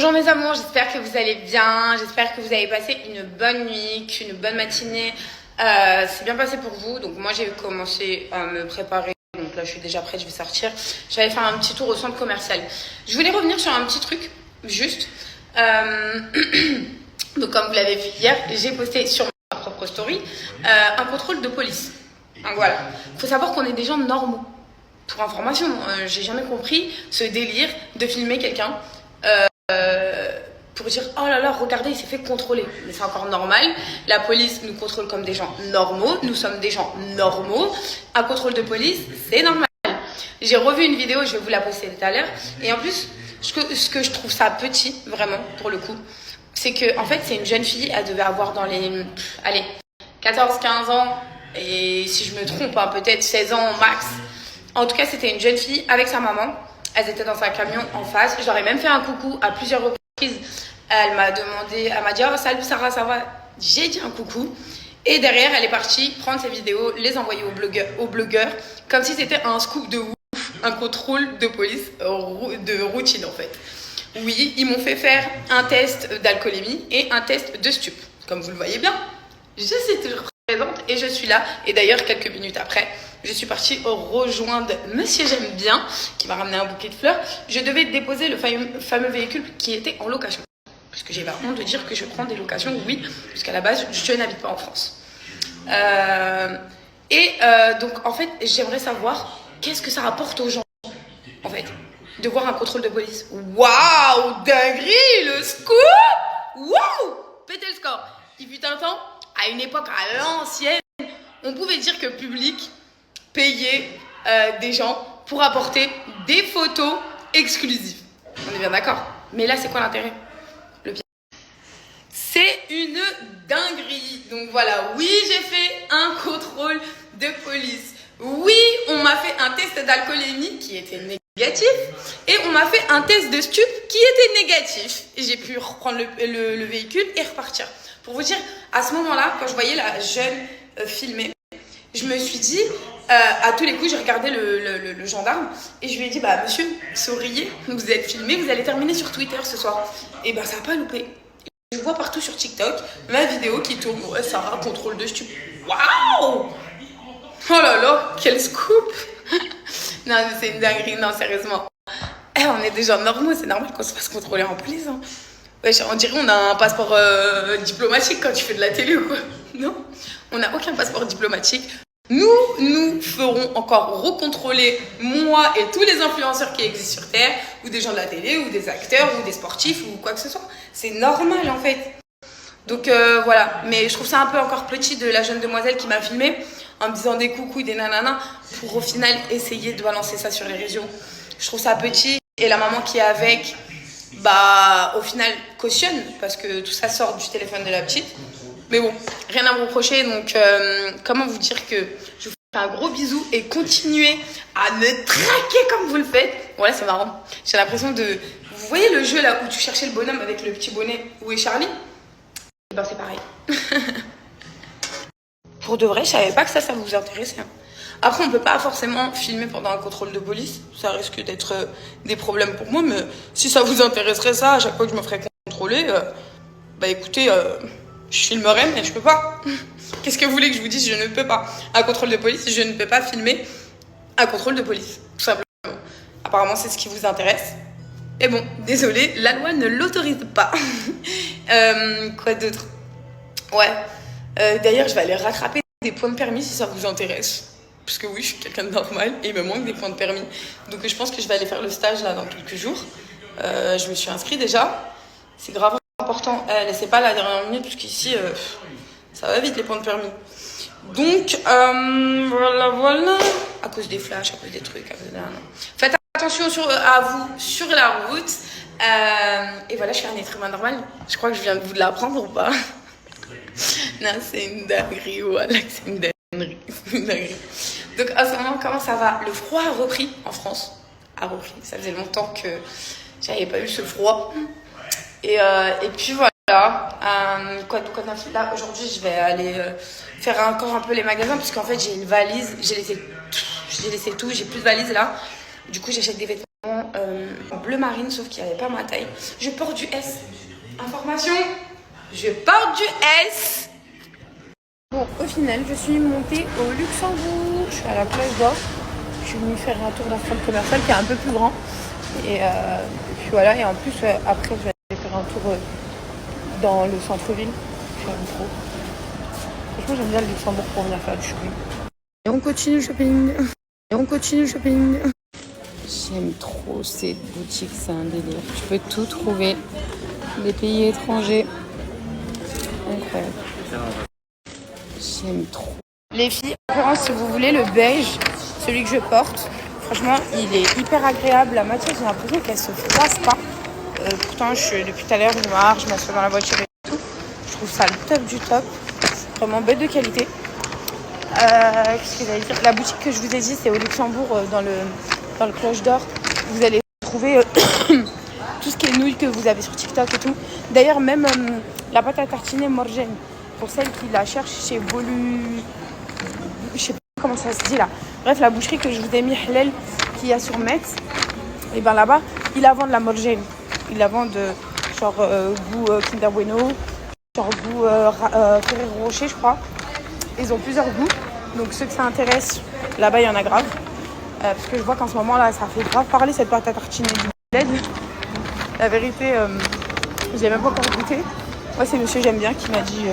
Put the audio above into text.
Bonjour mes amours, j'espère que vous allez bien, j'espère que vous avez passé une bonne nuit, une bonne matinée. C'est bien passé pour vous, donc moi j'ai commencé à me préparer, donc là je suis déjà prête, je vais sortir. J'allais faire un petit tour au centre commercial. Je voulais revenir sur un petit truc, juste. Donc comme vous l'avez vu hier, j'ai posté sur ma propre story un contrôle de police. Donc voilà, il faut savoir qu'on est des gens normaux. Pour information, j'ai jamais compris ce délire de filmer quelqu'un pour dire oh là là, regardez, il s'est fait contrôler. Mais c'est encore normal. La police nous contrôle comme des gens normaux. Nous sommes des gens normaux. Un contrôle de police, c'est normal. J'ai revu une vidéo, je vais vous la poster tout à l'heure. Et en plus, ce que je trouve ça petit, vraiment, pour le coup, c'est que en fait, c'est une jeune fille, elle devait avoir dans les 14-15 ans, et si je me trompe, hein, peut-être 16 ans max. En tout cas, c'était une jeune fille avec sa maman. Elles étaient dans un camion en face. Je leur ai même fait un coucou à plusieurs reprises. Elle m'a demandé, elle m'a dit oh, salut Sarah, ça va? J'ai dit un coucou. Et derrière, elle est partie prendre ses vidéos, les envoyer aux blogueurs, comme si c'était un scoop de ouf, un contrôle de police de routine en fait. Oui, ils m'ont fait faire un test d'alcoolémie et un test de stup. Comme vous le voyez bien, je suis toujours présente et je suis là. Et d'ailleurs, quelques minutes après, je suis partie rejoindre Monsieur J'aime bien, qui m'a ramené un bouquet de fleurs. Je devais déposer le fameux véhicule qui était en location. Parce que j'ai pas honte de dire que je prends des locations, oui, puisqu'à la base, je n'habite pas en France. Donc, en fait, j'aimerais savoir qu'est-ce que ça rapporte aux gens, en fait, de voir un contrôle de police. Waouh, dinguerie, le scoop! Waouh, péter le score. Il fut un temps, à une époque à l'ancienne, on pouvait dire que public payait des gens pour apporter des photos exclusives. On est bien d'accord. Mais là, c'est quoi l'intérêt? C'est une dinguerie. Donc voilà, oui, j'ai fait un contrôle de police. Oui, on m'a fait un test d'alcoolémie qui était négatif. Et on m'a fait un test de stup qui était négatif. Et j'ai pu reprendre le véhicule et repartir. Pour vous dire, à ce moment-là, quand je voyais la jeune filmer, je me suis dit, à tous les coups, j'ai regardé le gendarme et je lui ai dit, bah monsieur, souriez, vous êtes filmé, vous allez terminer sur Twitter ce soir. Et bah ça n'a pas loupé. Je vois partout sur TikTok ma vidéo qui tourne. Ouais, Sarah, contrôle de stup. Waouh! Oh là là, quel scoop! Non, c'est une dinguerie, non, sérieusement. On est des gens normaux, c'est normal qu'on se fasse contrôler en police. Hein. Ouais, on dirait qu'on a un passeport diplomatique quand tu fais de la télé ou quoi. Non, on n'a aucun passeport diplomatique. Nous ferons encore recontrôler, moi et tous les influenceurs qui existent sur Terre, ou des gens de la télé, ou des acteurs, ou des sportifs, ou quoi que ce soit. C'est normal en fait. Donc voilà, mais je trouve ça un peu encore petit de la jeune demoiselle qui m'a filmé en me disant des coucous, des nananas, pour au final essayer de balancer ça sur les réseaux. Je trouve ça petit et la maman qui est avec, bah au final cautionne parce que tout ça sort du téléphone de la petite. Mais bon, rien à vous reprocher, donc comment vous dire que je vous fais un gros bisou et continuez à me traquer comme vous le faites. Bon là c'est marrant, j'ai l'impression de... Vous voyez le jeu là où tu cherchais le bonhomme avec le petit bonnet, où est Charlie? Ben c'est pareil. Pour de vrai, je savais pas que ça vous intéressait. Hein. Après on peut pas forcément filmer pendant un contrôle de police, ça risque d'être des problèmes pour moi, mais si ça vous intéresserait ça, à chaque fois que je me ferais contrôler, bah écoutez... je filmerai, mais je peux pas. Qu'est-ce que vous voulez que je vous dise? Je ne peux pas. Un contrôle de police, je ne peux pas filmer un contrôle de police, tout simplement. Apparemment, c'est ce qui vous intéresse. Et bon, désolé, la loi ne l'autorise pas. Quoi d'autre? Ouais. D'ailleurs, je vais aller rattraper des points de permis si ça vous intéresse. Parce que oui, je suis quelqu'un de normal et il me manque des points de permis. Donc je pense que je vais aller faire le stage là dans quelques jours. Je me suis inscrite déjà. C'est grave important, laissez pas la dernière minute parce qu'ici ça va vite les points de permis. Donc voilà, à cause des flashs, à cause des trucs, faites attention à vous sur la route. Et voilà, je suis un être humain normal. Je crois que je viens de vous l'apprendre ou pas? Non, c'est une dinguerie, voilà, c'est une dinguerie. Donc à ce moment, comment ça va? Le froid a repris en France. A repris. Ça faisait longtemps que j'avais pas eu ce froid. Et puis voilà, quoi de neuf là, aujourd'hui je vais aller faire encore un peu les magasins parce qu'en fait j'ai une valise, j'ai laissé tout, j'ai plus de valise là. Du coup j'achète des vêtements en bleu marine, sauf qu'il n'y avait pas ma taille. Je porte du S. Information, je porte du S. Bon, au final, je suis montée au Luxembourg. Je suis à la plage d'Or. Je suis venue faire un tour d'un centre commercial qui est un peu plus grand. Et puis voilà, et en plus, après, je vais aller faire un tour dans le centre-ville. J'aime trop. Franchement, j'aime bien le Luxembourg pour venir faire du shopping. Et on continue le shopping. Et on continue le shopping. J'aime trop cette boutique, c'est un délire. Tu peux tout trouver. Des pays étrangers. Incroyable. J'aime trop. Les filles, en préférence, si vous voulez, le beige, celui que je porte, franchement, il est hyper agréable. La matière, j'ai l'impression qu'elle se froisse pas. Pourtant, depuis tout à l'heure, je marche, je m'assois dans la voiture et tout. Je trouve ça le top du top. Vraiment bête de qualité. Qu'est-ce que j'allais dire ? La boutique que je vous ai dit, c'est au Luxembourg, dans le Cloche d'Or. Vous allez trouver tout ce qui est nouilles que vous avez sur TikTok et tout. D'ailleurs, même la pâte à tartiner Morgène, pour celles qui la cherchent chez je sais pas comment ça se dit là. Bref, la boucherie que je vous ai mis, Halal, qu'il y a sur Metz, et bien là-bas, ils la vendent la Morgène. Ils la vendent genre goût Kinder Bueno, genre goût Ferrero Rocher, je crois. Ils ont plusieurs goûts. Donc ceux que ça intéresse, là-bas, il y en a grave. Parce que je vois qu'en ce moment, là, ça fait grave parler cette pâte à tartiner du bled. La vérité, je l'ai même pas encore goûté. Moi, c'est monsieur J'aime bien qui m'a dit